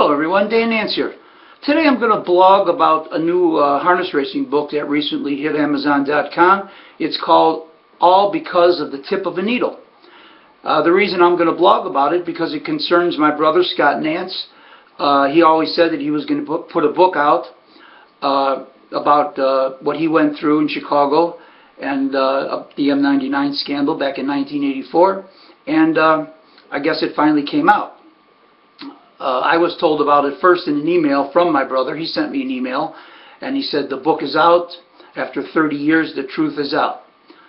Hello everyone, Nance here. Today I'm going to blog about a new harness racing book that recently hit Amazon.com. It's called All Because of the Tip of a Needle. The reason I'm going to blog about it because it concerns my brother Scott Nance. He always said that he was going to put a book out about what he went through in Chicago and the M99 scandal back in 1984, and I guess it finally came out. I was told about it first in an email from my brother. He sent me an email and he said the book is out. After 30 years the truth is out.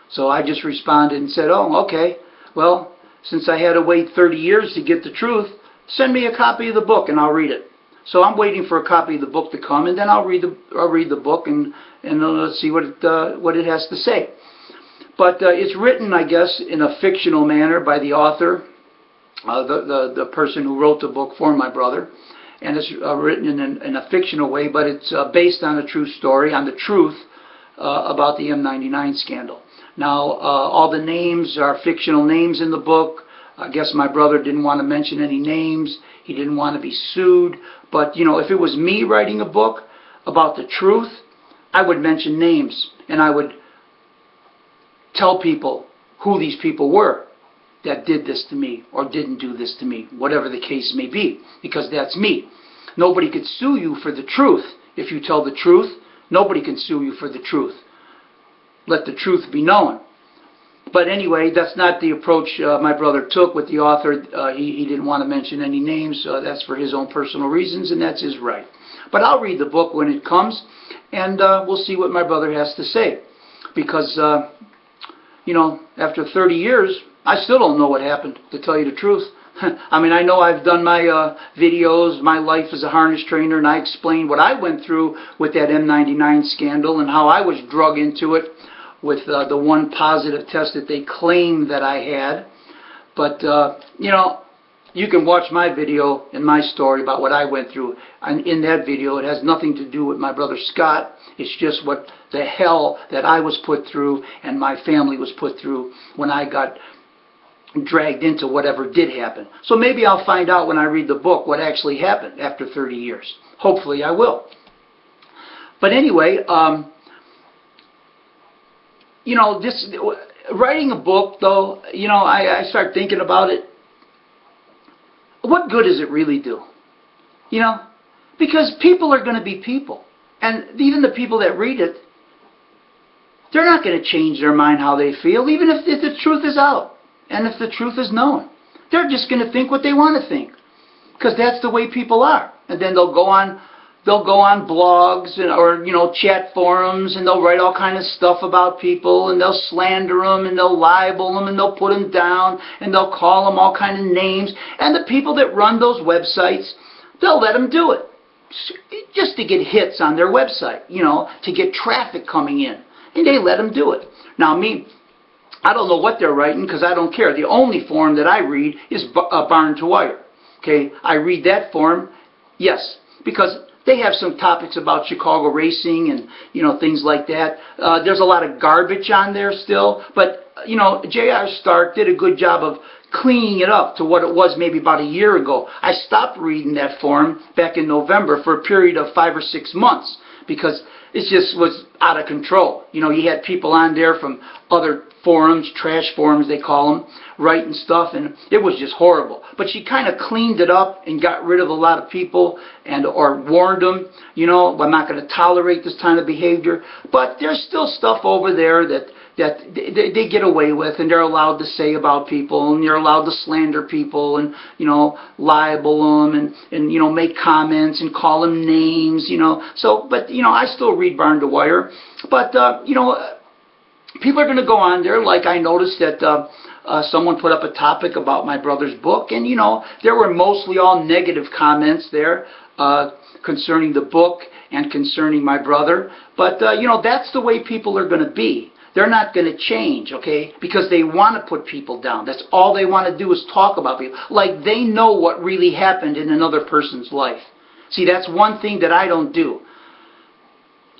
So I just responded and said, oh, okay, well, since I had to wait 30 years to get the truth, send me a copy of the book and I'll read it. So I'm waiting for a copy of the book to come, and then I'll read the book and let's see what it has to say. But it's written, I guess, in a fictional manner by the author, the person who wrote the book for my brother, and it's written in a fictional way, but it's based on a true story, on the truth about the M99 scandal. Now, all the names are fictional names in the book. I guess my brother didn't want to mention any names. He didn't want to be sued. But, you know, if it was me writing a book about the truth, I would mention names, and I would tell people who these people were that did this to me or didn't do this to me, whatever the case may be, because that's me. Nobody could sue you for the truth. If you tell the truth, nobody can sue you for the truth. Let the truth be known. But anyway, that's not the approach my brother took with the author. He didn't want to mention any names. That's for his own personal reasons, and that's his right. But I'll read the book when it comes, and we'll see what my brother has to say. Because, you know, after 30 years, I still don't know what happened, to tell you the truth. I mean, I know I've done my videos, my life as a harness trainer, and I explained what I went through with that M99 scandal and how I was drug into it with the one positive test that they claimed that I had. But, you know, you can watch my video and my story about what I went through. And in that video, it has nothing to do with my brother Scott. It's just what the hell that I was put through and my family was put through when I got dragged into whatever did happen. So maybe I'll find out when I read the book what actually happened after 30 years. Hopefully I will. But anyway, you know, writing a book, though, you know, I start thinking about it. What good does it really do? You know, because people are going to be people. And even the people that read it, they're not going to change their mind how they feel, even if the truth is out. And if the truth is known, they're just going to think what they want to think, because that's the way people are. And then they'll go on blogs or, you know, chat forums, and they'll write all kind of stuff about people, and they'll slander them, and they'll libel them, and they'll put them down, and they'll call them all kind of names. And the people that run those websites, they'll let them do it just to get hits on their website, you know, to get traffic coming in, and they let them do it. Now, me, I don't know what they're writing because I don't care. The only forum that I read is Barn to Wire. Okay, I read that forum, yes, because they have some topics about Chicago racing and, you know, things like that. There's a lot of garbage on there still, but, you know, J.R. Stark did a good job of cleaning it up to what it was maybe about a year ago. I stopped reading that forum back in November for a period of 5 or 6 months because it just was out of control. You know, you had people on there from other forums, trash forums they call them, writing stuff, and it was just horrible. But she kind of cleaned it up and got rid of a lot of people and or warned them, you know, I'm not going to tolerate this kind of behavior. But there's still stuff over there that they get away with, and they're allowed to say about people, and you're allowed to slander people and, you know, libel them and you know, make comments and call them names, you know. So, but, you know, I still read Barn to Wire. But, you know, people are going to go on there, like I noticed that someone put up a topic about my brother's book, and, you know, there were mostly all negative comments there concerning the book and concerning my brother. But, you know, that's the way people are going to be. They're not going to change, okay, because they want to put people down. That's all they want to do is talk about people, like they know what really happened in another person's life. See, that's one thing that I don't do.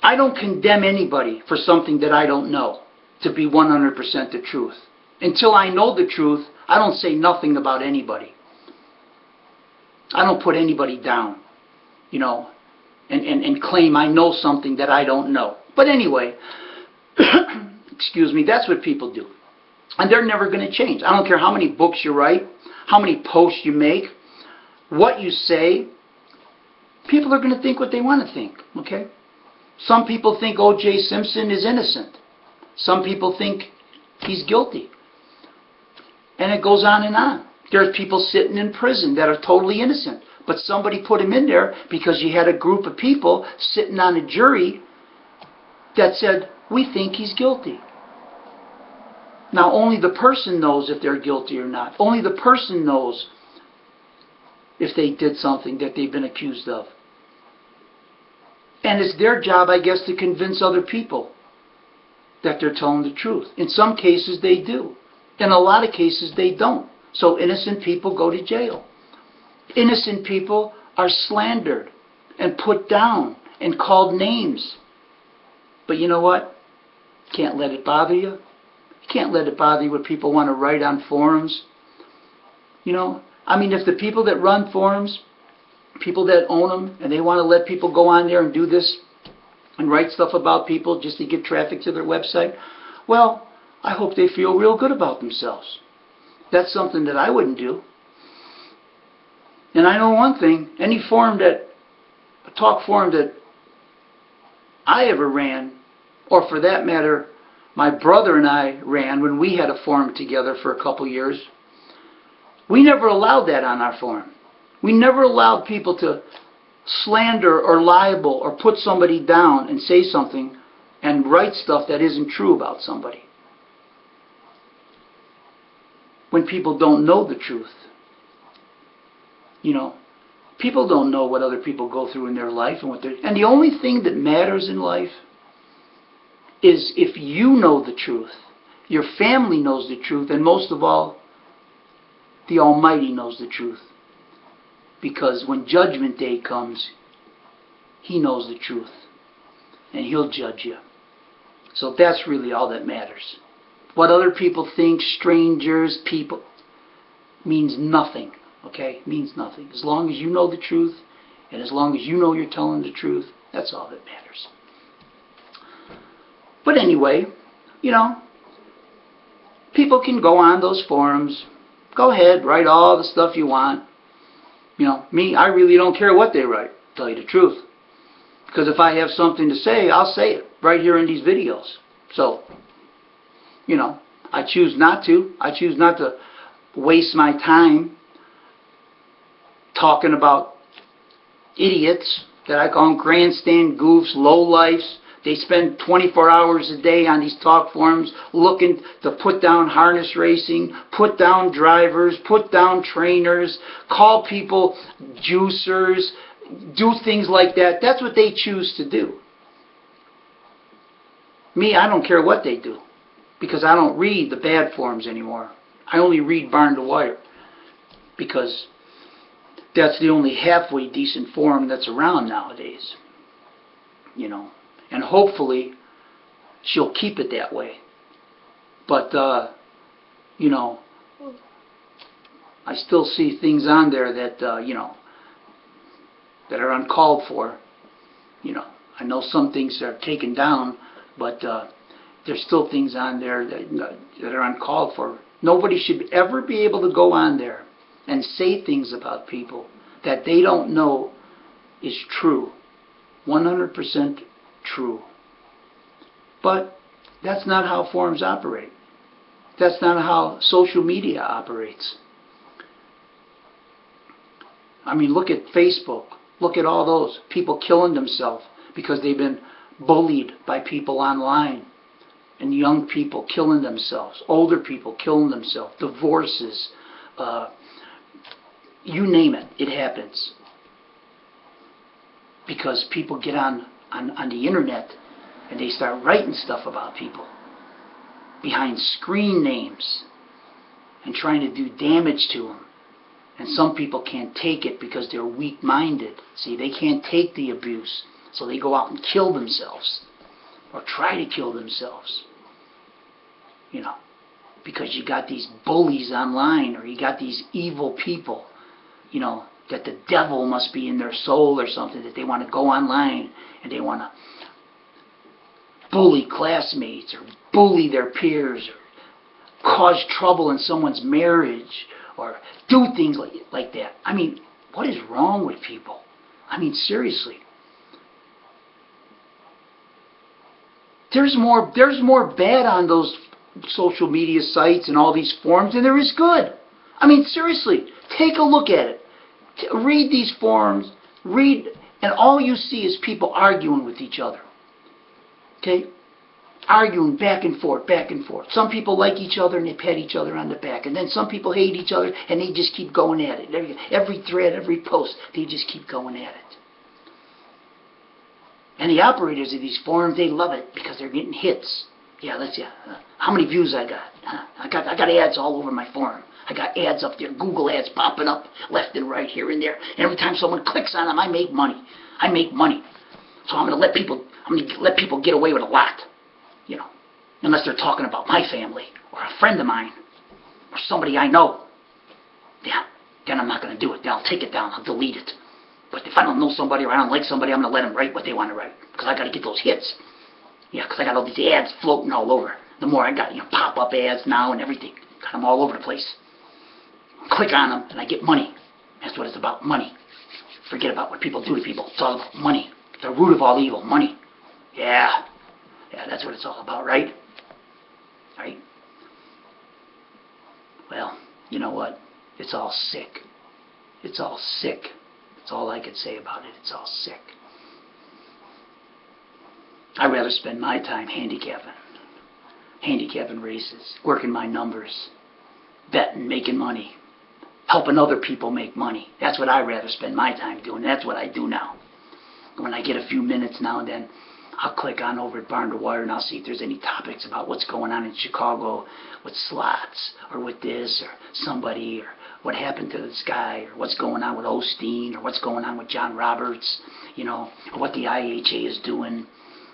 I don't condemn anybody for something that I don't know to be 100% the truth. Until I know the truth, I don't say nothing about anybody. I don't put anybody down. you know, and claim I know something that I don't know. But anyway, excuse me, that's what people do. And they're never going to change. I don't care how many books you write, how many posts you make, what you say. People are going to think what they want to think, okay? Some people think O.J. Simpson is innocent. Some people think he's guilty. And it goes on and on. There's people sitting in prison that are totally innocent. But somebody put him in there because you had a group of people sitting on a jury that said, we think he's guilty. Now, only the person knows if they're guilty or not. Only the person knows if they did something that they've been accused of. And it's their job, I guess, to convince other people that they're telling the truth. In some cases, they do. In a lot of cases, they don't. So innocent people go to jail. Innocent people are slandered and put down and called names. But you know what? Can't let it bother you. You can't let it bother you what people want to write on forums. You know, I mean, if the people that run forums, people that own them, and they want to let people go on there and do this and write stuff about people just to get traffic to their website, well, I hope they feel real good about themselves. That's something that I wouldn't do. And I know one thing, any forum that, a talk forum that I ever ran, or for that matter, my brother and I ran when we had a forum together for a couple years, we never allowed that on our forum. We never allowed people to slander or libel or put somebody down and say something and write stuff that isn't true about somebody. When people don't know the truth. You know, people don't know what other people go through in their life and the only thing that matters in life is if you know the truth, your family knows the truth, and most of all, the Almighty knows the truth. Because when Judgment Day comes, He knows the truth, and He'll judge you. So that's really all that matters. What other people think, strangers, people, means nothing, okay? Means nothing. As long as you know the truth, and as long as you know you're telling the truth, that's all that matters. But anyway, you know, people can go on those forums. Go ahead, write all the stuff you want. You know, me, I really don't care what they write, to tell you the truth. Because if I have something to say, I'll say it right here in these videos. So, you know, I choose not to. I choose not to waste my time talking about idiots that I call them grandstand goofs, lowlifes. They spend 24 hours a day on these talk forums looking to put down harness racing, put down drivers, put down trainers, call people juicers, do things like that. That's what they choose to do. Me, I don't care what they do, because I don't read the bad forums anymore. I only read Barn to Wire, because that's the only halfway decent forum that's around nowadays. You know. And hopefully, she'll keep it that way. But, you know, I still see things on there that, you know, that are uncalled for. You know, I know some things are taken down, but there's still things on there that are uncalled for. Nobody should ever be able to go on there and say things about people that they don't know is true. 100% true. But that's not how forums operate. That's not how social media operates. I mean, look at Facebook. Look at all those people killing themselves because they've been bullied by people online. And young people killing themselves. Older people killing themselves. Divorces. You name it. It happens. Because people get on the internet and they start writing stuff about people behind screen names and trying to do damage to them. And some people can't take it because they're weak-minded. See, they can't take the abuse, so they go out and kill themselves or try to kill themselves. You know, because you got these bullies online, or you got these evil people, you know, that the devil must be in their soul or something, that they want to go online and they want to bully classmates or bully their peers or cause trouble in someone's marriage or do things like that. I mean, what is wrong with people? I mean, seriously. There's more bad on those social media sites and all these forums than there is good. I mean, seriously, take a look at it. Read these forums, and all you see is people arguing with each other. Okay? Arguing back and forth, back and forth. Some people like each other and they pat each other on the back. And then some people hate each other and they just keep going at it. Every thread, every post, they just keep going at it. And the operators of these forums, they love it because they're getting hits. How many views I got? I got ads all over my forum. I got ads up there, Google ads popping up left and right, here and there. And every time someone clicks on them, I make money. I make money. So I'm going to let people get away with a lot. You know, unless they're talking about my family or a friend of mine or somebody I know. Yeah, then I'm not going to do it. Then I'll take it down. I'll delete it. But if I don't know somebody or I don't like somebody, I'm going to let them write what they want to write because I got to get those hits. Yeah, because I got all these ads floating all over. The more I got, pop-up ads now and everything. Got them all over the place. Click on them and I get money. That's what it's about, money. Forget about what people do to people. It's all about money. The root of all evil, money. Yeah, that's what it's all about, right? Right? Well, you know what? It's all sick. It's all sick. That's all I could say about it. It's all sick. I'd rather spend my time handicapping races, working my numbers, betting, making money, helping other people make money. That's what I'd rather spend my time doing. That's what I do now. When I get a few minutes now and then, I'll click on over at Barn to Wire and I'll see if there's any topics about what's going on in Chicago with slots or with this or somebody or what happened to this guy or what's going on with Osteen or what's going on with John Roberts, or what the IHA is doing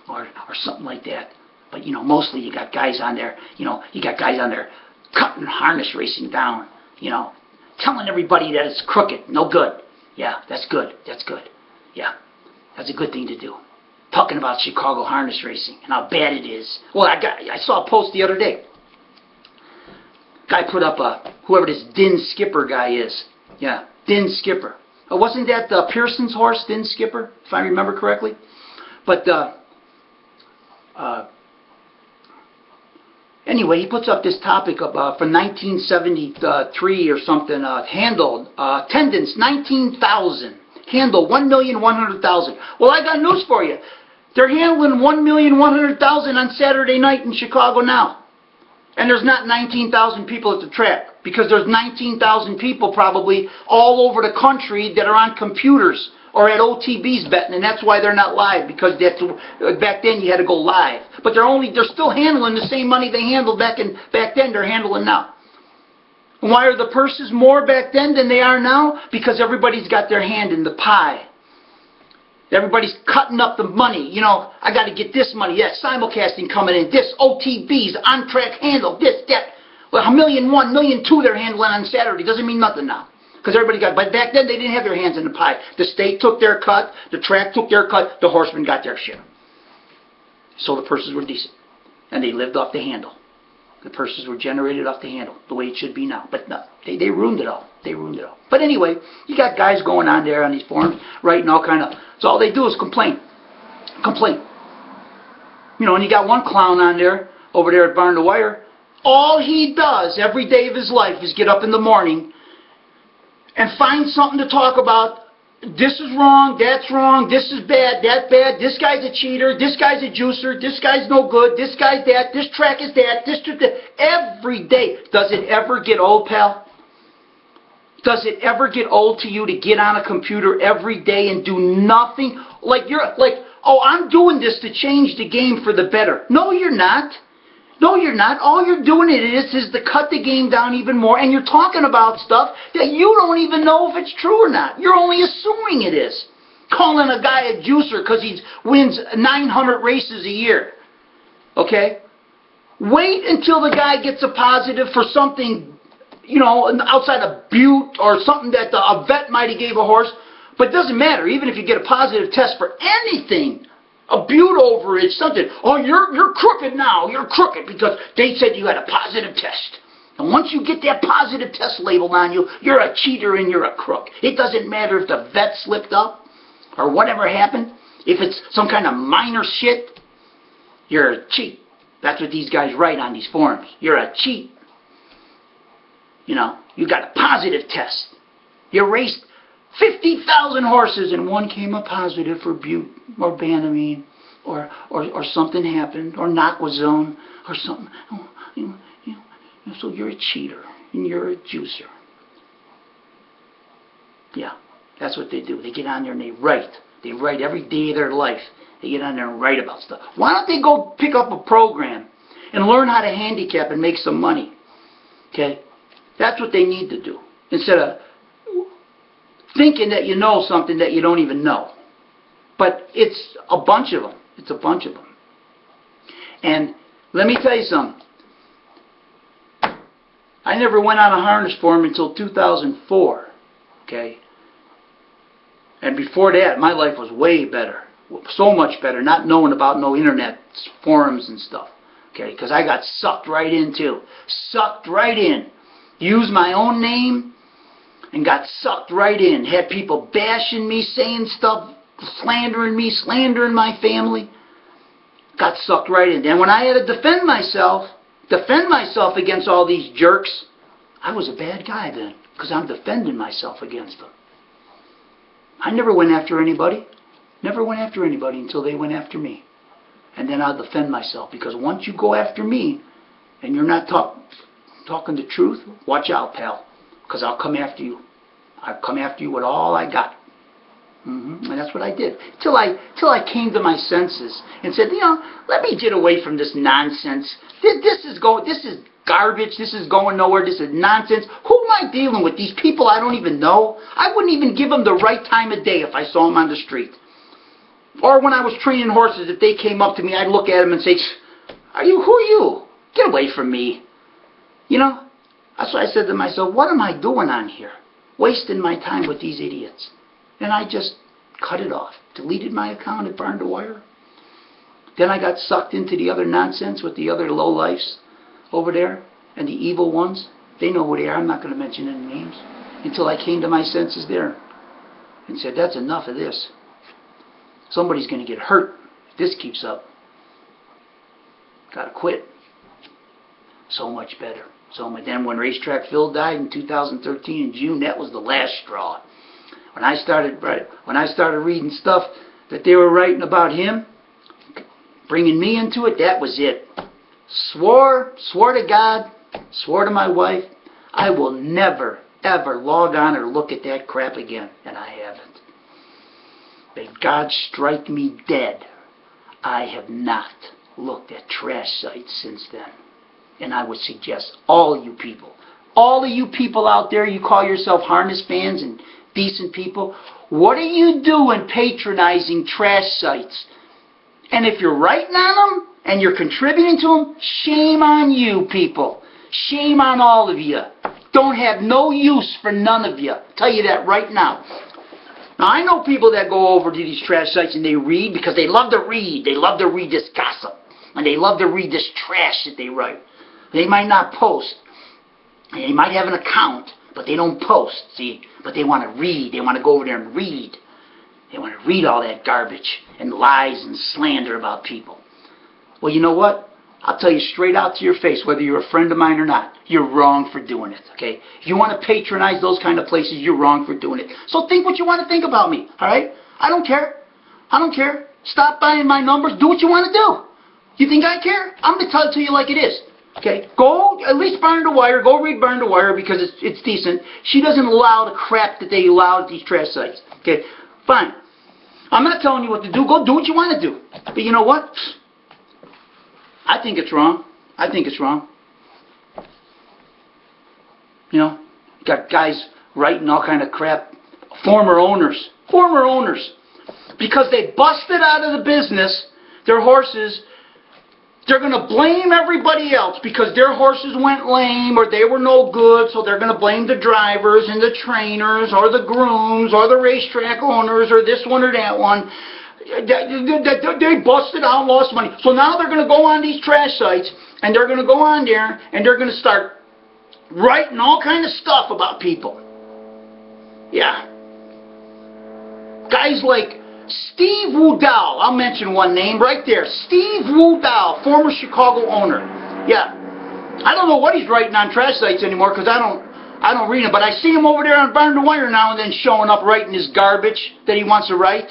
or something like that. But, mostly you got guys on there, cutting harness racing down, telling everybody that it's crooked, no good. Yeah, that's good. Yeah, that's a good thing to do. Talking about Chicago harness racing and how bad it is. Well, I saw a post the other day. Guy put up whoever this Din Skipper guy is. Yeah, Din Skipper. Wasn't that Pearson's horse, Din Skipper, if I remember correctly? But anyway, he puts up this topic of from 1973 or something. Handled attendance 19,000. Handle 1,100,000. Well, I got news for you. They're handling 1,100,000 on Saturday night in Chicago now. And there's not 19,000 people at the track because there's 19,000 people probably all over the country that are on computers or at OTBs betting, and that's why they're not live because back then you had to go live. But they're still handling the same money they handled back then. They're handling now. Why are the purses more back then than they are now? Because everybody's got their hand in the pie. Everybody's cutting up the money. I got to get this money. Yeah, simulcasting coming in. This, OTBs, on-track handle, this, that. Well, 1,000,001, 1,000,002 they're handling on Saturday. Doesn't mean nothing now. Because everybody got, but back then they didn't have their hands in the pie. The state took their cut, the track took their cut, the horsemen got their share. So the purses were decent. And they lived off the handle. The purses were generated off the handle, the way it should be now. But no, they ruined it all. They ruined it all. But anyway, you got guys going on there on these forums, writing all kind of, so all they do is complain. Complain. And you got one clown on there, over there at Barn to Wire. All he does every day of his life is get up in the morning and find something to talk about. This is wrong, that's wrong, this is bad, that's bad, this guy's a cheater, this guy's a juicer, this guy's no good, this guy's that, this track is that, this to that. Every day. Does it ever get old, pal? Does it ever get old to you to get on a computer every day and do nothing? Oh, I'm doing this to change the game for the better. No, you're not. No, you're not. All you're doing is to cut the game down even more, and you're talking about stuff that you don't even know if it's true or not. You're only assuming it is. Calling a guy a juicer because he wins 900 races a year. Okay? Wait until the guy gets a positive for something you know, outside a butte or something that a vet might have gave a horse. But it doesn't matter, even if you get a positive test for anything, a butte overage, something, oh, you're crooked now, you're crooked because they said you had a positive test. And once you get that positive test labeled on you, you're a cheater and you're a crook. It doesn't matter if the vet slipped up or whatever happened. If it's some kind of minor shit, you're a cheat. That's what these guys write on these forums. You're a cheat. You know, you got a positive test. You raced 50,000 horses and one came up positive for butte or banamine or something happened or nacquazone or something. So you're a cheater and you're a juicer. Yeah, that's what they do. They get on there and they write. They write every day of their life. They get on there and write about stuff. Why don't they go pick up a program and learn how to handicap and make some money? Okay? That's what they need to do. Instead of thinking that you know something that you don't even know. But it's a bunch of them. It's a bunch of them. And let me tell you something. I never went on a harness forum until 2004. Okay? And before that, my life was way better. So much better, not knowing about no internet forums and stuff. Okay? Because I got sucked right in too. Sucked right in. Used my own name and got sucked right in. Had people bashing me, saying stuff, slandering me, slandering my family. Got sucked right in. Then when I had to defend myself against all these jerks, I was a bad guy then, because I'm defending myself against them. I never went after anybody. Never went after anybody until they went after me. And then I'll defend myself, because once you go after me and you're not talking the truth, watch out, pal, because I'll come after you. I'll come after you with all I got. And that's what I did. Till I came to my senses and said, you know, let me get away from this nonsense. This is garbage. This is going nowhere. This is nonsense. Who am I dealing with? These people I don't even know? I wouldn't even give them the right time of day if I saw them on the street. Or when I was training horses, if they came up to me, I'd look at them and say, who are you? Get away from me. You know, that's what I said to myself, what am I doing on here? Wasting my time with these idiots. And I just cut it off. Deleted my account at Barn to Wire. Then I got sucked into the other nonsense with the other lowlifes over there. And the evil ones. They know who they are. I'm not going to mention any names. Until I came to my senses there. And said, that's enough of this. Somebody's going to get hurt if this keeps up. Got to quit. So much better. So then when Racetrack Phil died in 2013 in June, that was the last straw. When I started reading stuff that they were writing about him, bringing me into it, that was it. Swore to God, swore to my wife, I will never, ever log on or look at that crap again. And I haven't. May God strike me dead. I have not looked at trash sites since then. And I would suggest all of you people out there, you call yourself harness fans and decent people, what are you doing patronizing trash sites? And if you're writing on them and you're contributing to them, shame on you people. Shame on all of you. Don't have no use for none of you. I'll tell you that right now. Now I know people that go over to these trash sites and they read because they love to read. They love to read this gossip. And they love to read this trash that they write. They might not post. They might have an account, but they don't post, see? But they want to read. They want to go over there and read. They want to read all that garbage and lies and slander about people. Well, you know what? I'll tell you straight out to your face, whether you're a friend of mine or not, you're wrong for doing it, okay? If you want to patronize those kind of places, you're wrong for doing it. So think what you want to think about me, all right? I don't care. I don't care. Stop buying my numbers. Do what you want to do. You think I care? I'm going to tell it to you like it is. Okay, go, at least Barn to Wire, go read Barn to Wire because it's decent. She doesn't allow the crap that they allow at these trash sites. Okay, fine. I'm not telling you what to do. Go do what you want to do. But you know what? I think it's wrong. I think it's wrong. You know, got guys writing all kind of crap. Former owners. Because they busted out of the business their horses They're going to blame everybody else because their horses went lame or they were no good, so they're going to blame the drivers and the trainers or the grooms or the racetrack owners or this one or that one. They busted out and lost money. So now they're going to go on these trash sites and they're going to go on there and they're going to start writing all kind of stuff about people. Yeah. Guys like Steve Woodall, I'll mention one name right there. Steve Woodall, former Chicago owner. Yeah. I don't know what he's writing on trash sites anymore because I don't read him, but I see him over there on Barn to Wire now and then showing up writing his garbage that he wants to write.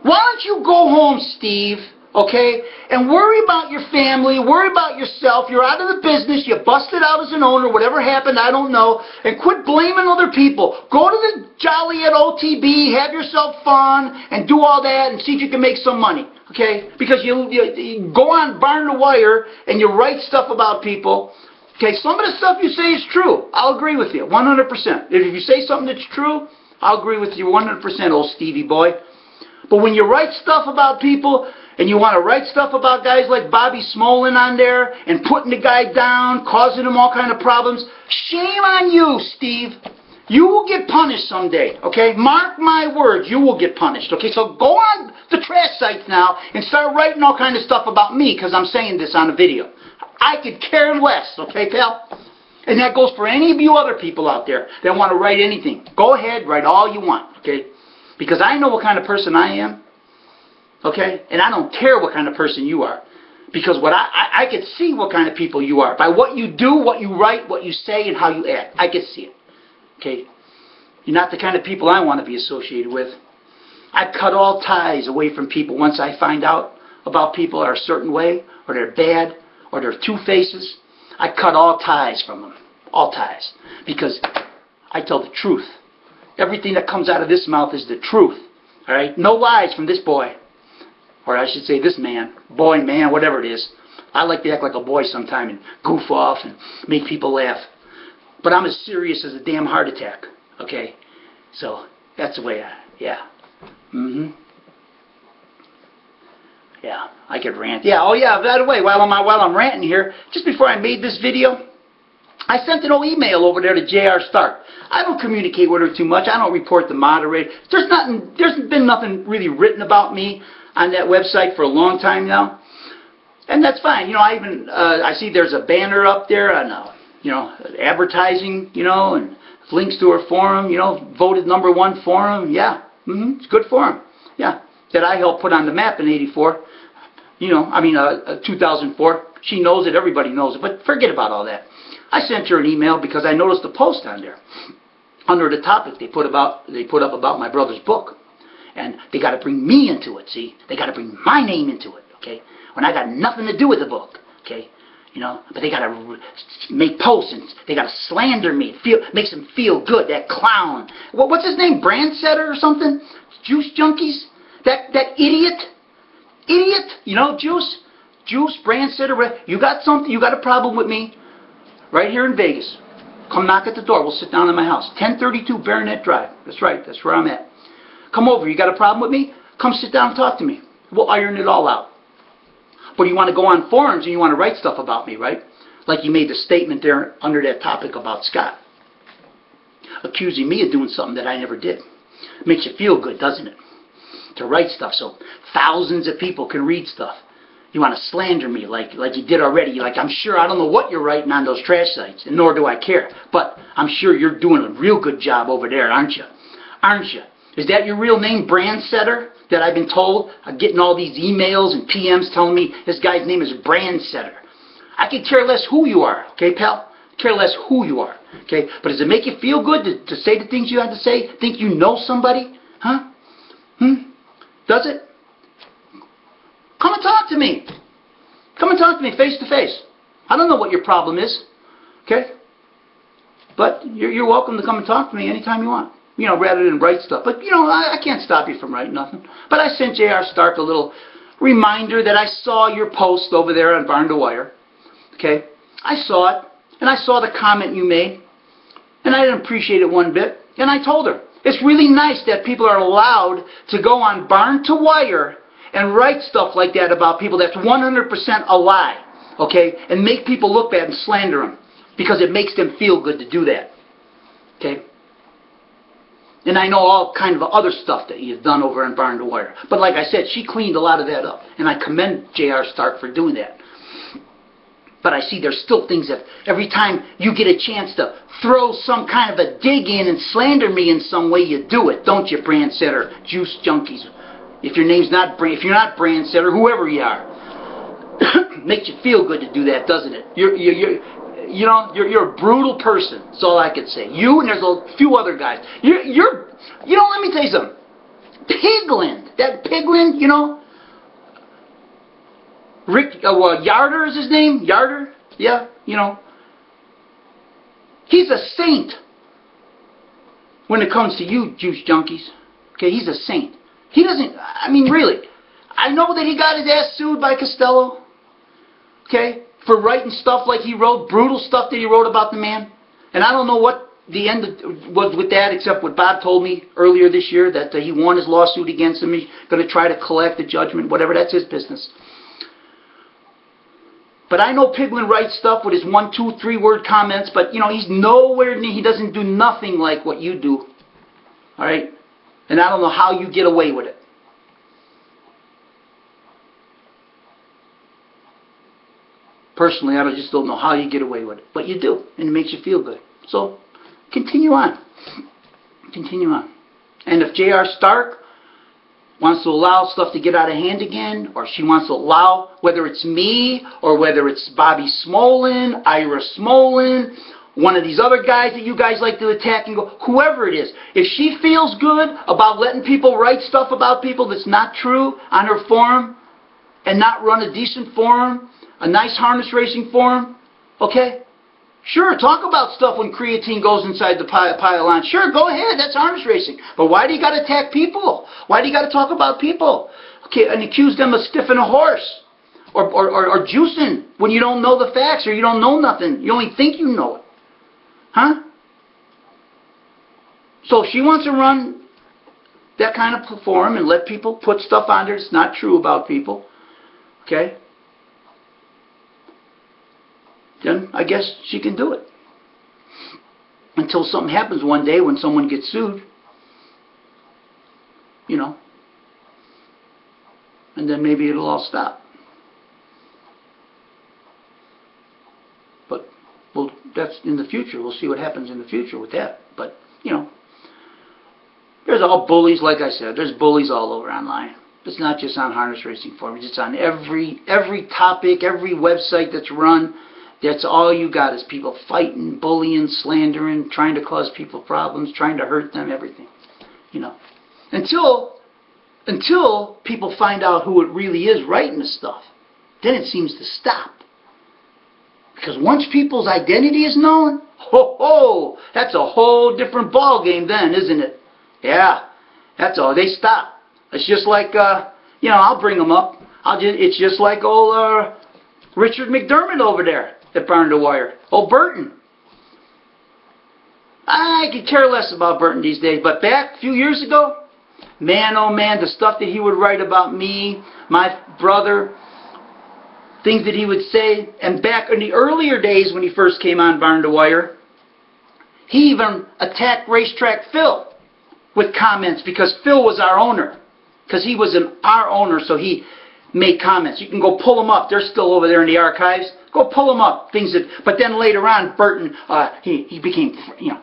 Why don't you go home, Steve, okay, and worry about your family, worry about yourself. You're out of the business, you busted out as an owner, whatever happened, I don't know, and quit blaming other people. Go to the Jolly at OTB, have yourself fun, and do all that, and see if you can make some money, okay? Because you go on Barn to Wire, and you write stuff about people. Okay, some of the stuff you say is true. I'll agree with you, 100%. If you say something that's true, I'll agree with you 100%, old Stevie boy. But when you write stuff about people, and you want to write stuff about guys like Bobby Smolin on there, and putting the guy down, causing him all kind of problems, shame on you, Steve. You will get punished someday, okay? Mark my words, you will get punished, okay? So go on the trash sites now and start writing all kind of stuff about me, because I'm saying this on a video. I could care less, okay, pal? And that goes for any of you other people out there that want to write anything. Go ahead, write all you want, okay? Because I know what kind of person I am, okay? And I don't care what kind of person you are. Because what I can see what kind of people you are. By what you do, what you write, what you say, and how you act. I can see it, okay? You're not the kind of people I want to be associated with. I cut all ties away from people once I find out about people are a certain way, or they're bad, or they're two-faces. I cut all ties from them. All ties. Because I tell the truth. Everything that comes out of this mouth is the truth. All right? No lies from this boy. Or I should say this man. Boy, man, whatever it is. I like to act like a boy sometime and goof off and make people laugh. But I'm as serious as a damn heart attack. Okay? So, that's the way yeah. Yeah, I could rant. Yeah, oh yeah, by the way, while I'm ranting here, just before I made this video, I sent an old email over there to J.R. Stark. I don't communicate with her too much. I don't report the moderator. There's been nothing really written about me on that website for a long time now. And that's fine. You know, I see there's a banner up there on, advertising, and links to her forum, voted #1 forum. Yeah, it's a good forum. Yeah, that I helped put on the map in '84. 2004. She knows it. Everybody knows it. But forget about all that. I sent her an email because I noticed a post on there. Under the topic they put up about my brother's book. And they got to bring me into it, see? They got to bring my name into it, okay? When I got nothing to do with the book, okay? But they got to make posts and they got to slander me. Makes them feel good, that clown. What's his name? Brandsetter or something? Juice Junkies? That idiot? Idiot? Juice, Brandsetter. You got something? You got a problem with me? Right here in Vegas. Come knock at the door. We'll sit down in my house. 1032 Baronet Drive. That's right. That's where I'm at. Come over. You got a problem with me? Come sit down and talk to me. We'll iron it all out. But you want to go on forums and you want to write stuff about me, right? Like you made the statement there under that topic about Scott. Accusing me of doing something that I never did. Makes you feel good, doesn't it? To write stuff so thousands of people can read stuff. You want to slander me like you did already. Like, I'm sure, I don't know what you're writing on those trash sites, and nor do I care. But I'm sure you're doing a real good job over there, aren't you? Aren't you? Is that your real name, Brandsetter, that I've been told? I'm getting all these emails and PMs telling me this guy's name is Brandsetter. I could care less who you are, okay, pal? Care less who you are, okay? But does it make you feel good to say the things you have to say? Think you know somebody? Huh? Does it? Come and talk to me. Come and talk to me face to face. I don't know what your problem is, okay? But you're welcome to come and talk to me anytime you want. Rather than write stuff. But, I can't stop you from writing nothing. But I sent J.R. Stark a little reminder that I saw your post over there on Barn to Wire. Okay? I saw it. And I saw the comment you made. And I didn't appreciate it one bit. And I told her, it's really nice that people are allowed to go on Barn to Wire and write stuff like that about people that's 100% a lie, okay, and make people look bad and slander them because it makes them feel good to do that, okay? And I know all kind of other stuff that you've done over in Barn to Wire. But like I said, she cleaned a lot of that up. And I commend J.R. Stark for doing that. But I see there's still things that every time you get a chance to throw some kind of a dig in and slander me in some way, you do it, don't you, brand setter, juice junkies? If your name's not brand, if you're not brand setter, whoever you are, makes you feel good to do that, doesn't it? You're a brutal person. That's all I could say. You and there's a few other guys. Let me tell you something. Pigland, that Pigland, Rick Yarder is his name. Yarder, yeah, he's a saint. When it comes to you, juice junkies, okay, he's a saint. He doesn't. I mean, really. I know that he got his ass sued by Costello. Okay. For writing stuff like he wrote, brutal stuff that he wrote about the man. And I don't know what the end was with that, except what Bob told me earlier this year, that he won his lawsuit against him. He's going to try to collect the judgment, whatever, that's his business. But I know Pigland writes stuff with his 1, 2, 3 word comments, but he's nowhere near, he doesn't do nothing like what you do. Alright? And I don't know how you get away with it. Personally, I just don't know how you get away with it. But you do, and it makes you feel good. So, continue on. Continue on. And if J.R. Stark wants to allow stuff to get out of hand again, or she wants to allow, whether it's me, or whether it's Bobby Smolin, Ira Smolin, one of these other guys that you guys like to attack and go, whoever it is, if she feels good about letting people write stuff about people that's not true on her forum, and not run a decent forum, a nice harness racing forum, okay? Sure, talk about stuff when creatine goes inside the pylon. Sure, go ahead, that's harness racing. But why do you got to attack people? Why do you got to talk about people? Okay, and accuse them of stiffing a horse or juicing when you don't know the facts or you don't know nothing. You only think you know it. Huh? So if she wants to run that kind of forum and let people put stuff on there that's not true about people, okay, then I guess she can do it. Until something happens one day when someone gets sued. And then maybe it'll all stop. But, well, that's in the future. We'll see what happens in the future with that. But, there's all bullies, like I said. There's bullies all over online. It's not just on harness racing forums. It's on every topic, every website that's run. That's all you got is people fighting, bullying, slandering, trying to cause people problems, trying to hurt them, everything. Until people find out who it really is writing the stuff, then it seems to stop. Because once people's identity is known, that's a whole different ball game then, isn't it? Yeah, that's all. They stop. It's just like, I'll bring them up. It's just like old Richard McDermott over there at Barn to Wire. Old Burton. I could care less about Burton these days, but back a few years ago, man, oh man, the stuff that he would write about me, my brother, things that he would say, and back in the earlier days when he first came on Barn to Wire, he even attacked Racetrack Phil with comments because Phil was our owner. Because he was our owner, so he made comments. You can go pull them up. They're still over there in the archives. Go pull them up. But then later on, Burton, he became,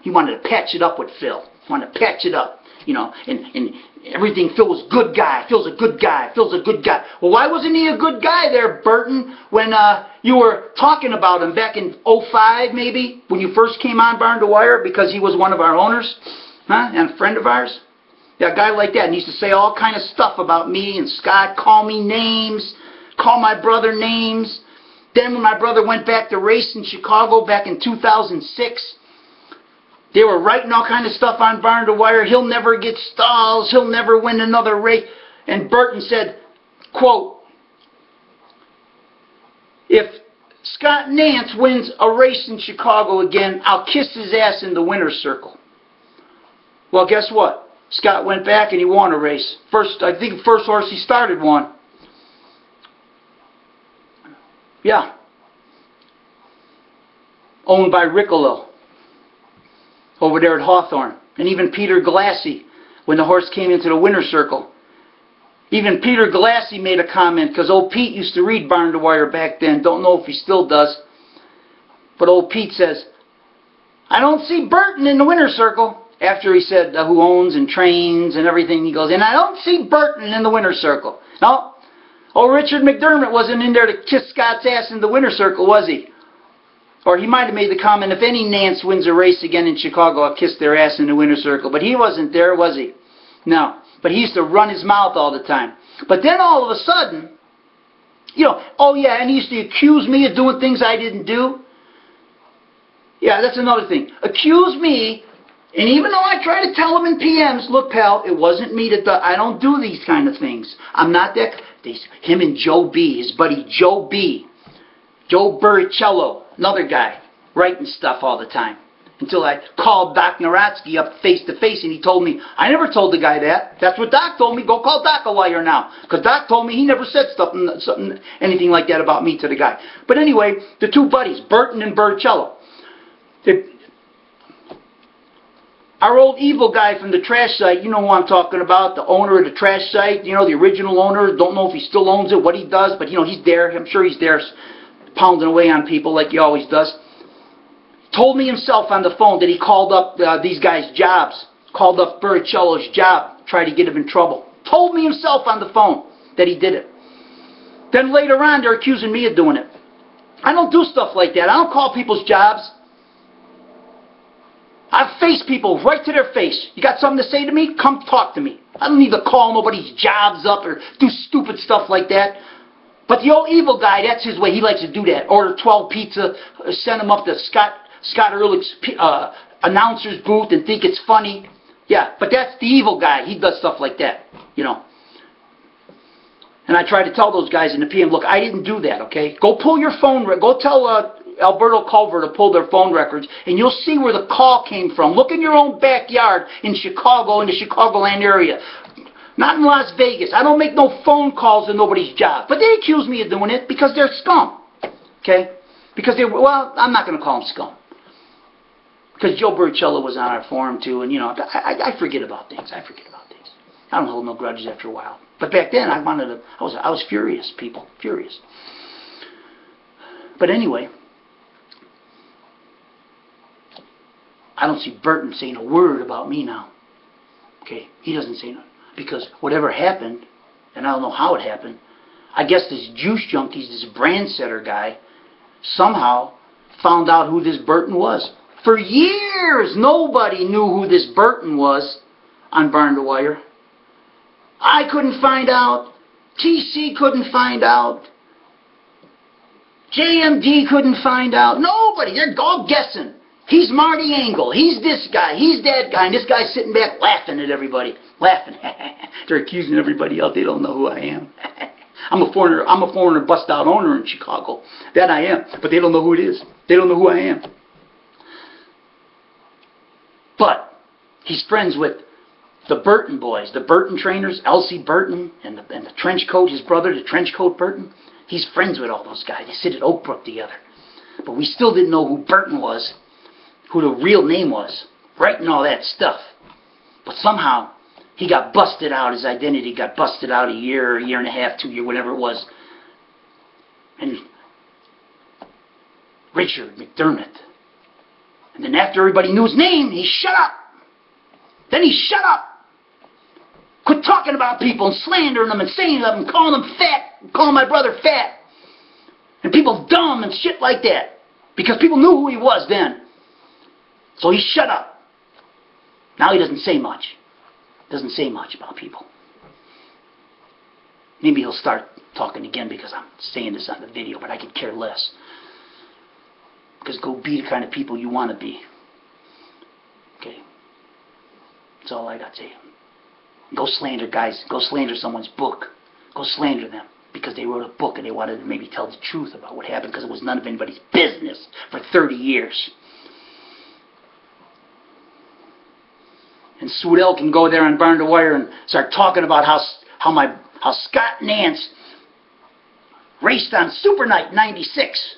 he wanted to patch it up with Phil. He wanted to patch it up, and everything. Phil was a good guy. Phil's a good guy. Phil's a good guy. Well, why wasn't he a good guy there, Burton, when you were talking about him back in '05, maybe, when you first came on Barn to Wire, because he was one of our owners, and a friend of ours? Yeah, a guy like that, and he used to say all kind of stuff about me and Scott, call me names, call my brother names. Then when my brother went back to race in Chicago back in 2006, they were writing all kind of stuff on Barn to Wire. He'll never get stalls. He'll never win another race. And Burton said, quote, if Scott Nance wins a race in Chicago again, I'll kiss his ass in the winner's circle. Well, guess what? Scott went back and he won a race. I think the first horse he started won. Yeah. Owned by Riccolo over there at Hawthorne. And even Peter Galassi, when the horse came into the winner's circle. Even Peter Galassi made a comment, because old Pete used to read Barn to Wire back then. Don't know if he still does. But old Pete says, I don't see Burton in the winner's circle. After he said who owns and trains and everything, he goes, and I don't see Burton in the winner's circle. No. Oh, Richard McDermott wasn't in there to kiss Scott's ass in the winner's circle, was he? Or he might have made the comment, if any Nance wins a race again in Chicago, I'll kiss their ass in the winner's circle. But he wasn't there, was he? No. But he used to run his mouth all the time. But then all of a sudden, you know, oh yeah, and he used to accuse me of doing things I didn't do. Yeah, that's another thing. Accuse me, and even though I try to tell him in PMs, look pal, it wasn't me that I don't do these kind of things. I'm not that. Him and Joe B, his buddy Joe B, Joe Buricello, another guy, writing stuff all the time. Until I called Doc Naratsky up face to face and he told me, I never told the guy that. That's what Doc told me. Go call Doc a liar now. Because Doc told me he never said anything like that about me to the guy. But anyway, the two buddies, Burton and Buricello. Our old evil guy from the trash site, you know who I'm talking about, the owner of the trash site, you know, the original owner, don't know if he still owns it, what he does, but you know, he's there, I'm sure he's there pounding away on people like he always does. Told me himself on the phone that he called up these guys' jobs, called up Buricello's job, tried to get him in trouble. Told me himself on the phone that he did it. Then later on, they're accusing me of doing it. I don't do stuff like that. I don't call people's jobs. I face people right to their face. You got something to say to me? Come talk to me. I don't need to call nobody's jobs up or do stupid stuff like that. But the old evil guy, that's his way. He likes to do that. Order 12 pizza, send them up to Scott Ehrlich's announcer's booth and think it's funny. Yeah, but that's the evil guy. He does stuff like that, you know. And I try to tell those guys in the PM, look, I didn't do that, okay? Go pull your phone, go tell Alberto Culver to pull their phone records, and you'll see where the call came from. Look in your own backyard in Chicago, in the Chicagoland area. Not in Las Vegas. I don't make no phone calls to nobody's job. But they accuse me of doing it because they're scum, okay? Because they, well, I'm not going to call them scum. Because Joe Buricello was on our forum too, and you know, I forget about things. I forget about things. I don't hold no grudges after a while. But back then, I was furious, people, furious. But anyway, I don't see Burton saying a word about me now. Okay, he doesn't say nothing because whatever happened, and I don't know how it happened. I guess this Juice Junkies, this brand setter guy, somehow found out who this Burton was. For years, nobody knew who this Burton was on Barn to Wire. I couldn't find out. TC couldn't find out. JMD couldn't find out. Nobody. They're all guessing. He's Marty Engel. He's this guy. He's that guy. And this guy's sitting back laughing at everybody. Laughing. They're accusing everybody else. They don't know who I am. I'm a foreigner bust-out owner in Chicago. That I am. But they don't know who it is. They don't know who I am. But he's friends with the Burton boys, the Burton trainers, Elsie Burton, and the trench coat, his brother, the trench coat Burton. He's friends with all those guys. They sit at Oak Brook together. But we still didn't know who Burton was, who the real name was, writing all that stuff. But somehow, he got busted out, his identity got busted out a year and a half, 2 years, whatever it was. And Richard McDermott. And then after everybody knew his name, he shut up. Then he shut up. Quit talking about people and slandering them and saying them and calling them fat, calling my brother fat. And people dumb and shit like that. Because people knew who he was then. So he shut up. Now he doesn't say much. Doesn't say much about people. Maybe he'll start talking again because I'm saying this on the video, but I could care less. Because go be the kind of people you want to be. Okay? That's all I got to say. Go slander guys. Go slander someone's book. Go slander them. Because they wrote a book and they wanted to maybe tell the truth about what happened because it was none of anybody's business for 30 years. And Swedell can go there on Barn to Wire and start talking about how Scott Nance Raced on Super Night '96.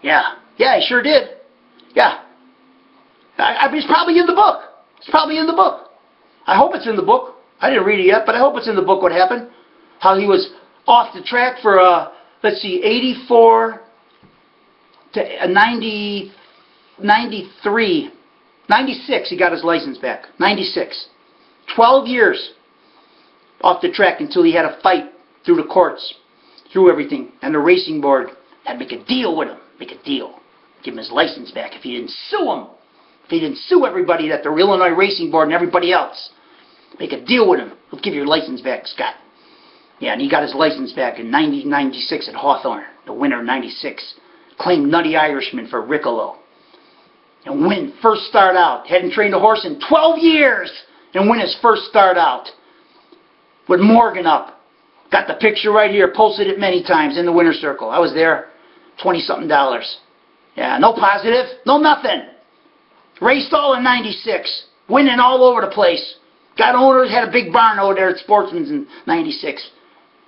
Yeah, he sure did. Yeah. It's probably in the book. It's probably in the book. I hope it's in the book. I didn't read it yet, but I hope it's in the book what happened. How he was off the track for, let's see, 84 to 90, 93, 96 he got his license back. 96. 12 years off the track until he had a fight through the courts, through everything. And the racing board had to make a deal with him. Make a deal. Give him his license back if he didn't sue him. If he didn't sue everybody at the Illinois Racing Board and everybody else. Make a deal with him. He'll give your license back, Scott. Yeah, and he got his license back in 1996 at Hawthorne. The winner of 96. Claimed Nutty Irishman for Riccolo. And win first start out. Hadn't trained a horse in 12 years. And win his first start out. With Morgan up. Got the picture right here. Posted it many times in the winner's circle. I was there. $20-something. Yeah, no positive. No nothing. Raced all in 96. Winning all over the place. Got owners. Had a big barn over there at Sportsman's in 96.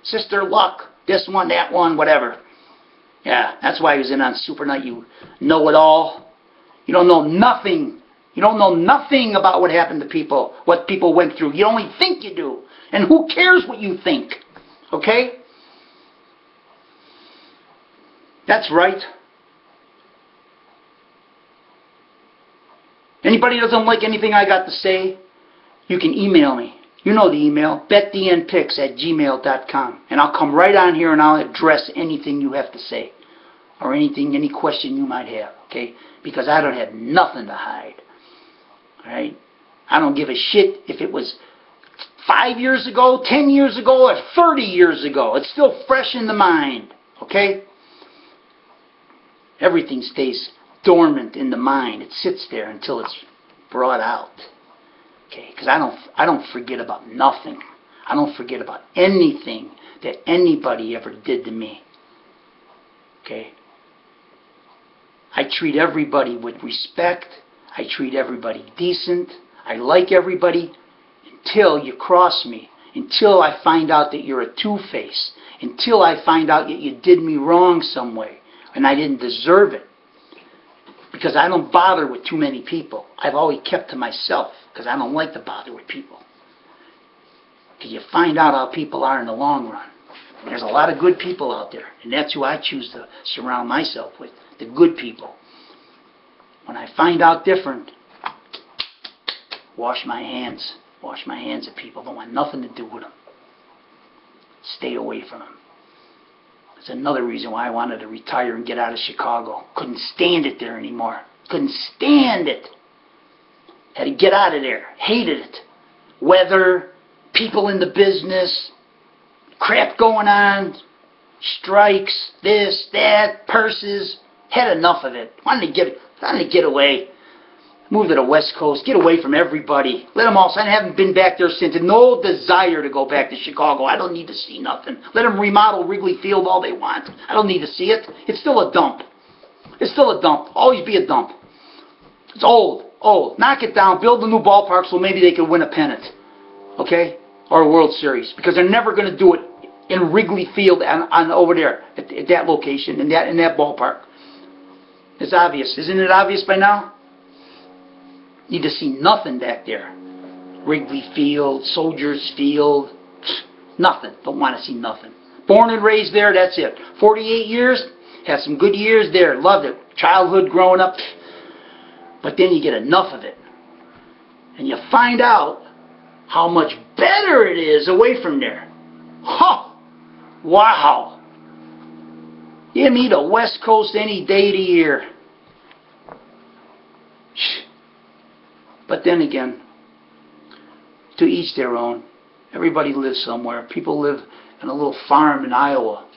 Sister Luck. This one, that one, whatever. Yeah, that's why he was in on Super Night. You know it all. You don't know nothing. You don't know nothing about what happened to people. What people went through. You only think you do. And who cares what you think? Okay? That's right. Anybody doesn't like anything I got to say, you can email me. You know the email, betdnpics@gmail.com. And I'll come right on here and I'll address anything you have to say. Or anything, any question you might have. Okay? Because I don't have nothing to hide. Alright? I don't give a shit if it was 5 years ago, 10 years ago, or 30 years ago. It's still fresh in the mind. Okay? Everything stays dormant in the mind. It sits there until it's brought out. Okay? Because I don't forget about nothing. I don't forget about anything that anybody ever did to me. Okay? I treat everybody with respect. I treat everybody decent. I like everybody until you cross me. Until I find out that you're a two-face. Until I find out that you did me wrong some way. And I didn't deserve it. Because I don't bother with too many people. I've always kept to myself. Because I don't like to bother with people. Because you find out how people are in the long run. And there's a lot of good people out there. And that's who I choose to surround myself with. The good people. When I find out different, wash my hands. Wash my hands of people. Don't want nothing to do with them. Stay away from them. That's another reason why I wanted to retire and get out of Chicago. Couldn't stand it there anymore. Couldn't stand it. Had to get out of there. Hated it. Weather, people in the business, crap going on, strikes, this, that, purses. Had enough of it. Wanted to get away. Move to the West Coast. Get away from everybody. Let them all. I haven't been back there since. And no desire to go back to Chicago. I don't need to see nothing. Let them remodel Wrigley Field all they want. I don't need to see it. It's still a dump. It's still a dump. Always be a dump. It's old. Old. Knock it down. Build a new ballpark so maybe they can win a pennant. Okay? Or a World Series. Because they're never going to do it in Wrigley Field and over there. At that location. In that ballpark. It's obvious. Isn't it obvious by now? Need to see nothing back there. Wrigley Field, Soldiers Field, nothing. Don't want to see nothing. Born and raised there, that's it. 48 years, had some good years there. Loved it. Childhood, growing up. But then you get enough of it. And you find out how much better it is away from there. Huh! Wow! Give me the West Coast any day of the year. But then again, to each their own. Everybody lives somewhere. People live in a little farm in Iowa,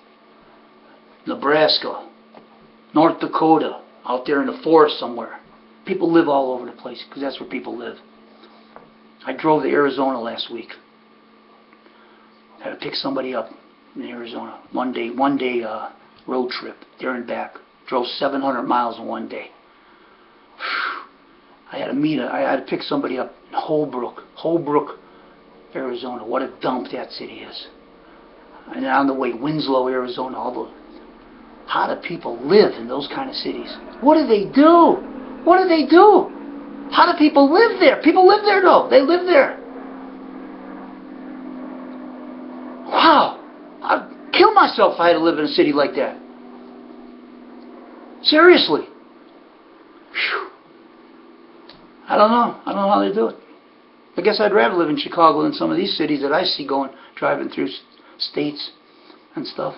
Nebraska, North Dakota, out there in the forest somewhere. People live all over the place because that's where people live. I drove to Arizona last week. Had to pick somebody up in Arizona. One day road trip, there and back. Drove 700 miles in one day. I had to pick somebody up in Holbrook, Arizona. What a dump that city is. And on the way, Winslow, Arizona, all those. How do people live in those kind of cities? What do they do? What do they do? How do people live there? People live there, though. They live there. Wow. I'd kill myself if I had to live in a city like that. Seriously. Whew. I don't know. I don't know how they do it. I guess I'd rather live in Chicago than some of these cities that I see driving through states and stuff.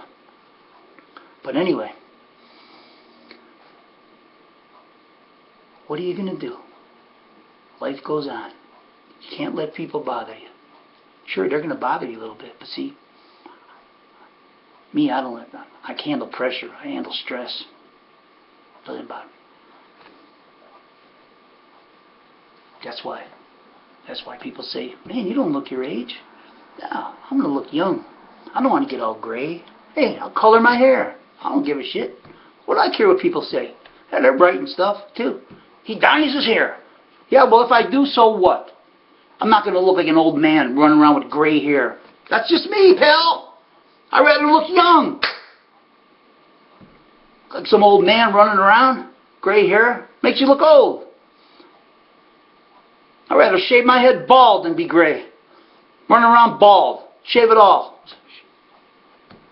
But anyway, what are you going to do? Life goes on. You can't let people bother you. Sure, they're going to bother you a little bit, but see, me, I don't let them. I can handle pressure. I handle stress. Doesn't bother me. That's why people say, man, you don't look your age. No, I'm going to look young. I don't want to get all gray. Hey, I'll color my hair. I don't give a shit. What do I care what people say? Yeah, they're bright and stuff, too. He dyes his hair. Yeah, well, if I do, so what? I'm not going to look like an old man running around with gray hair. That's just me, pal. I'd rather look young. Like some old man running around, gray hair, makes you look old. I'd rather shave my head bald than be gray. Running around bald. Shave it all.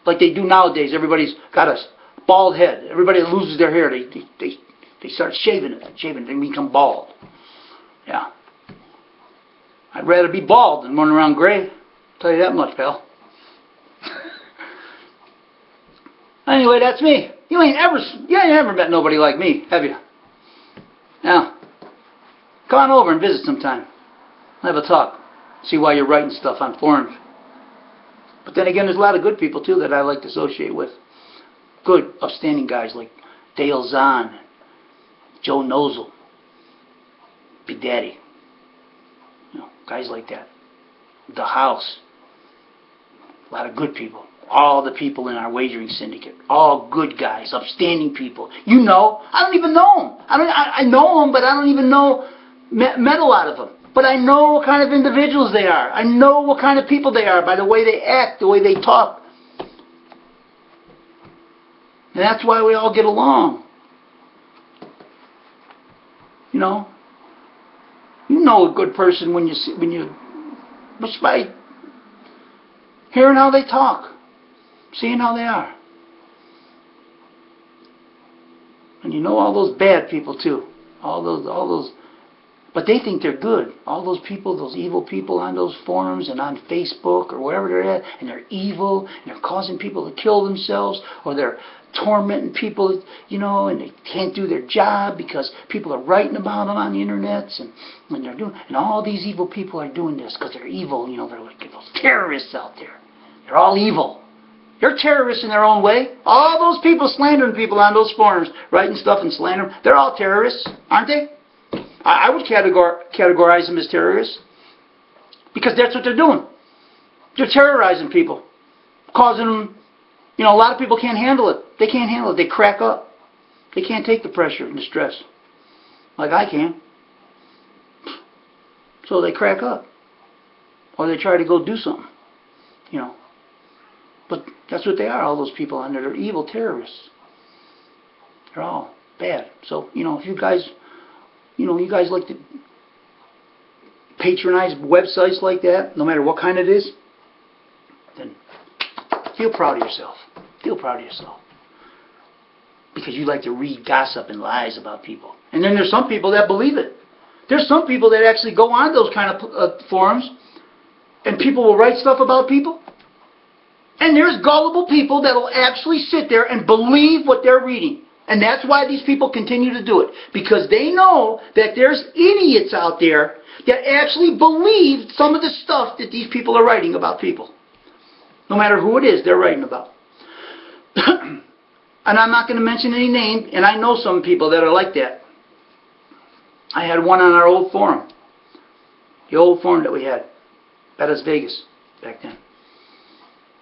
Like they do nowadays. Everybody's got a bald head. Everybody that loses their hair, they start shaving it. They become bald. Yeah. I'd rather be bald than run around gray. I'll tell you that much, pal. Anyway, that's me. You ain't ever met nobody like me, have you? Now, come on over and visit sometime. Have a talk. See why you're writing stuff on forums. But then again, there's a lot of good people, too, that I like to associate with. Good, upstanding guys like Dale Zahn, Joe Nozel, Big Daddy. You know, guys like that. The House. A lot of good people. All the people in our wagering syndicate. All good guys, upstanding people. You know, I don't even know them. I know them, but I don't even met a lot of them. But I know what kind of individuals they are. I know what kind of people they are by the way they act, the way they talk. And that's why we all get along. You know a good person just by hearing how they talk, seeing how they are. And you know all those bad people too. All those but they think they're good. All those people, those evil people on those forums and on Facebook or wherever they're at, and they're evil, and they're causing people to kill themselves, or they're tormenting people, and they can't do their job because people are writing about them on the internets, and all these evil people are doing this because they're evil. They're like those terrorists out there. They're all evil. They're terrorists in their own way. All those people slandering people on those forums, writing stuff and slandering them, they're all terrorists, aren't they? I would categorize them as terrorists because that's what they're doing. They're terrorizing people, causing them, a lot of people can't handle it. They can't handle it. They crack up. They can't take the pressure and the stress like I can. So they crack up. Or they try to go do something, But that's what they are, all those people on there. They're evil terrorists. They're all bad. So, if you guys... you guys like to patronize websites like that, no matter what kind it is, then feel proud of yourself. Feel proud of yourself. Because you like to read gossip and lies about people. And then there's some people that believe it. There's some people that actually go on those kind of forums, and people will write stuff about people. And there's gullible people that will actually sit there and believe what they're reading. And that's why these people continue to do it. Because they know that there's idiots out there that actually believe some of the stuff that these people are writing about people. No matter who it is they're writing about. And I'm not going to mention any names, and I know some people that are like that. I had one on our old forum. The old forum that we had. Bettis Vegas back then.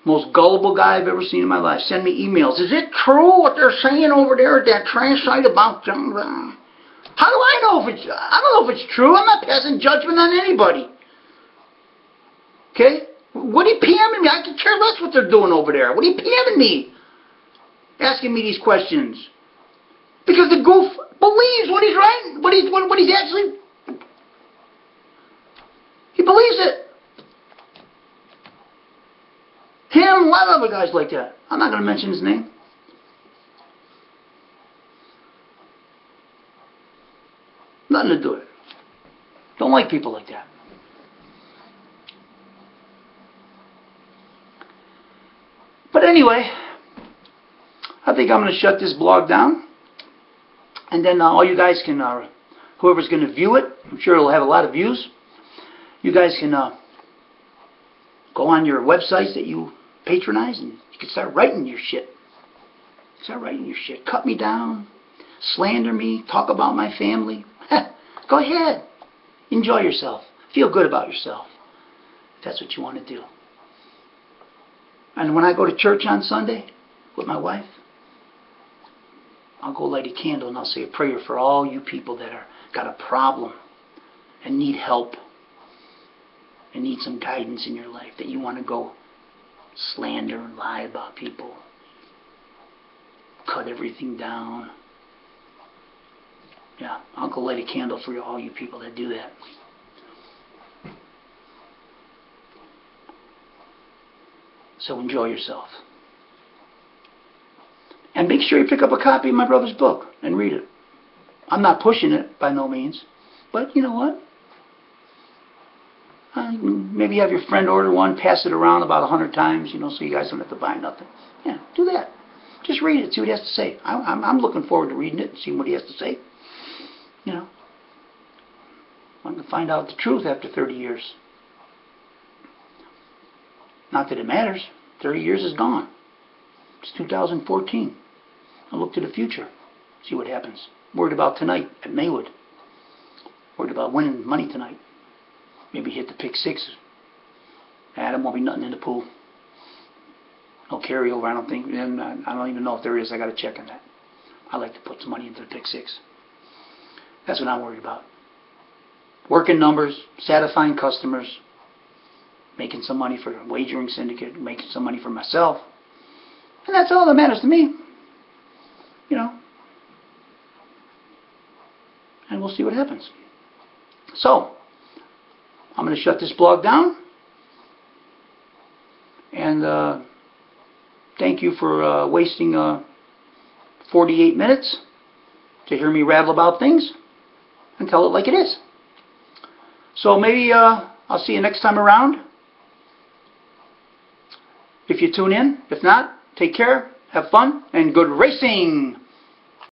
Most gullible guy I've ever seen in my life. Send me emails. Is it true what they're saying over there at that trash site about them? How do I know if it's... I don't know if it's true. I'm not passing judgment on anybody. Okay? What are you PMing me? I could care less what they're doing over there. What are you PMing me? Asking me these questions. Because the goof believes what he's writing, what he's actually... He believes it. Him, a lot of other guys like that. I'm not going to mention his name. Nothing to do with it. Don't like people like that. But anyway, I think I'm going to shut this blog down. And then all you guys can, whoever's going to view it, I'm sure it'll have a lot of views. You guys can go on your websites that you patronize and you can start writing your shit. Start writing your shit. Cut me down. Slander me. Talk about my family. Go ahead. Enjoy yourself. Feel good about yourself. If that's what you want to do. And when I go to church on Sunday with my wife, I'll go light a candle and I'll say a prayer for all you people that are got a problem and need help and need some guidance in your life, that you want to go slander and lie about people, cut everything down. Yeah, I'll go light a candle for all you people that do that. So enjoy yourself. And make sure you pick up a copy of my brother's book and read it. I'm not pushing it by no means, but you know what? Maybe have your friend order one, pass it around about 100 times, you know, so you guys don't have to buy nothing. Yeah, do that. Just read it, see what he has to say. I'm looking forward to reading it and seeing what he has to say. You know, I'm going to find out the truth after 30 years. Not that it matters. 30 years is gone. It's 2014. I'll look to the future, see what happens. Worried about tonight at Maywood. Worried about winning money tonight. Maybe hit the pick six. Adam won't be nothing in the pool. No carryover, I don't think. And I don't even know if there is. I got to check on that. I like to put some money into the pick six. That's what I'm worried about. Working numbers, satisfying customers, making some money for a wagering syndicate, making some money for myself. And that's all that matters to me. You know. And we'll see what happens. So, I'm going to shut this blog down. And thank you for wasting 48 minutes to hear me rattle about things and tell it like it is. So maybe I'll see you next time around. If you tune in. If not, take care, have fun, and good racing!